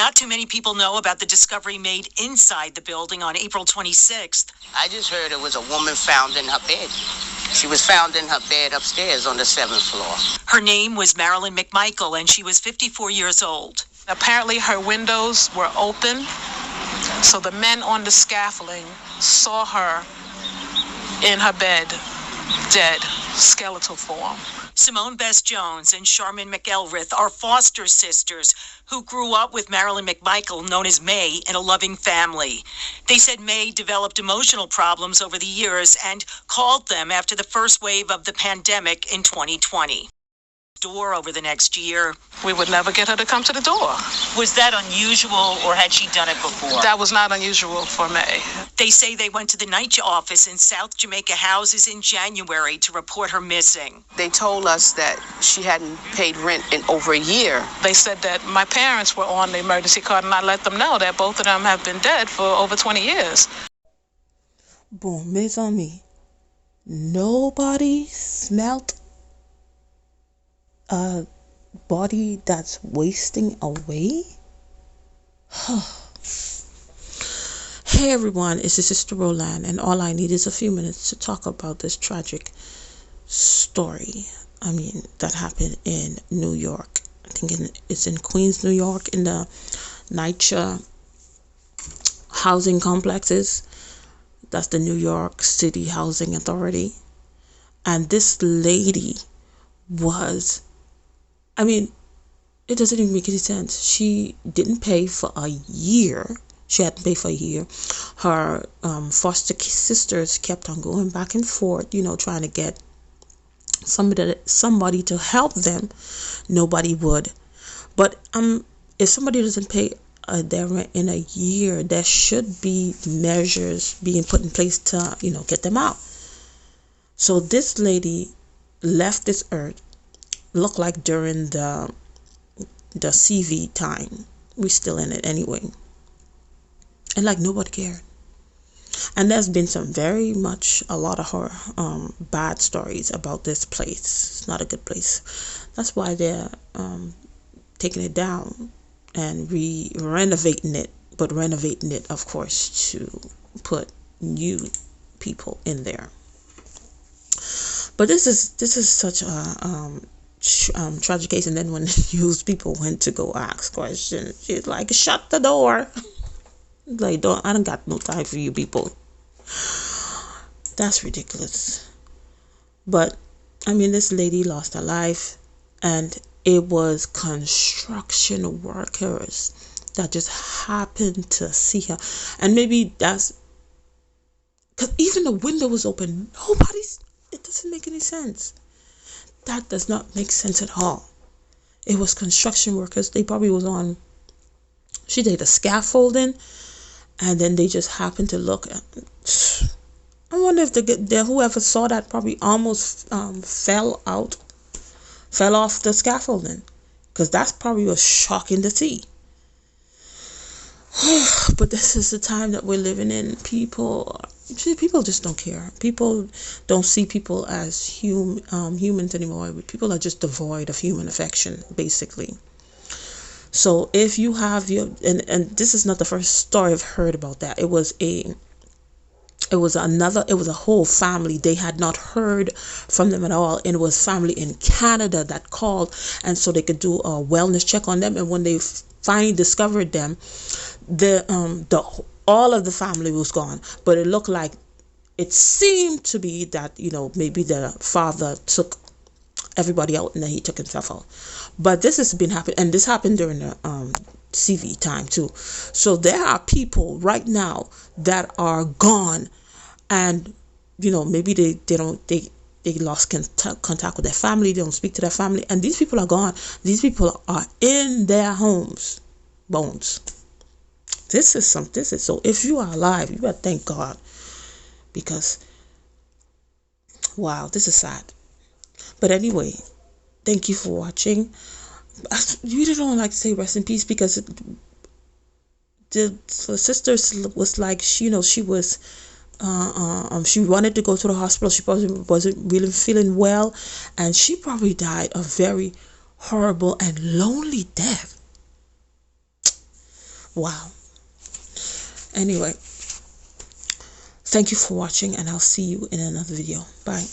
Not too many people know about the discovery made inside the building on April 26th. I just heard it was a woman found in her bed. She was found in her bed upstairs on the 7th floor. Her name was Marilyn McMichael, and she was 54 years old. Apparently her windows were open, so the men on the scaffolding saw her in her bed, dead, skeletal form. Simone Bess Jones and Charmin McElrath are foster sisters who grew up with Marilyn McMichael, known as May, in a loving family. They said May developed emotional problems over the years and called them after the first wave of the pandemic in 2020. Door over the next year. We would never get her to come to the door. Was that unusual, or had she done it before? That was not unusual for May. They say they went to the NYCHA office in South Jamaica Houses in January to report her missing. They told us that she hadn't paid rent in over a year. They said that my parents were on the emergency card, and I let them know that both of them have been dead for over 20 years. Boom, mes amis. Nobody smelt a body that's wasting away? Hey everyone, it's your sister Roland, and all I need is a few minutes to talk about this tragic story. That happened in New York. I think it's in Queens, New York, in the NYCHA housing complexes. That's the New York City Housing Authority. And this lady was, it doesn't even make any sense. She didn't pay for a year. She hadn't paid for a year. Her foster sisters kept on going back and forth, trying to get somebody to help them. Nobody would. But if somebody doesn't pay their rent in a year, there should be measures being put in place to, get them out. So this lady left this earth, looked like during the CV time. We're still in it anyway. And nobody cared. And there's been a lot of bad stories about this place. It's not a good place. That's why they're taking it down and renovating it. But renovating it, of course, to put new people in there. But this is such a tragic case. And then when the news people went to go ask questions, she's like, shut the door. I don't got no time for you people. That's ridiculous. But this lady lost her life, and it was construction workers that just happened to see her. And maybe that's because even the window was open. It doesn't make any sense. That does not make sense at all. It was construction workers. They probably was she did the scaffolding, and then they just happened to look at. I wonder if whoever saw that probably almost fell off the scaffolding, because that's probably was shocking to see. But this is the time that we're living in. People just don't care. People don't see people as humans anymore. People are just devoid of human affection, basically. So if you have and this is not the first story I've heard about that. It was a whole family. They had not heard from them at all, and it was family in Canada that called, and so they could do a wellness check on them. And when they finally discovered them, all of the family was gone. But it seemed to be that maybe the father took everybody out and then he took himself out. But this has been happening, and this happened during the CV time too. So there are people right now that are gone, and maybe they lost contact with their family. They don't speak to their family, and these people are gone. These people are in their homes, bones. This is so. If you are alive, you better thank God, because wow, this is sad. But anyway, thank you for watching. I really don't like to say rest in peace, because the sisters was like, she was she wanted to go to the hospital. She probably wasn't really feeling well, and she probably died a very horrible and lonely death. Wow. Anyway, thank you for watching, and I'll see you in another video. Bye.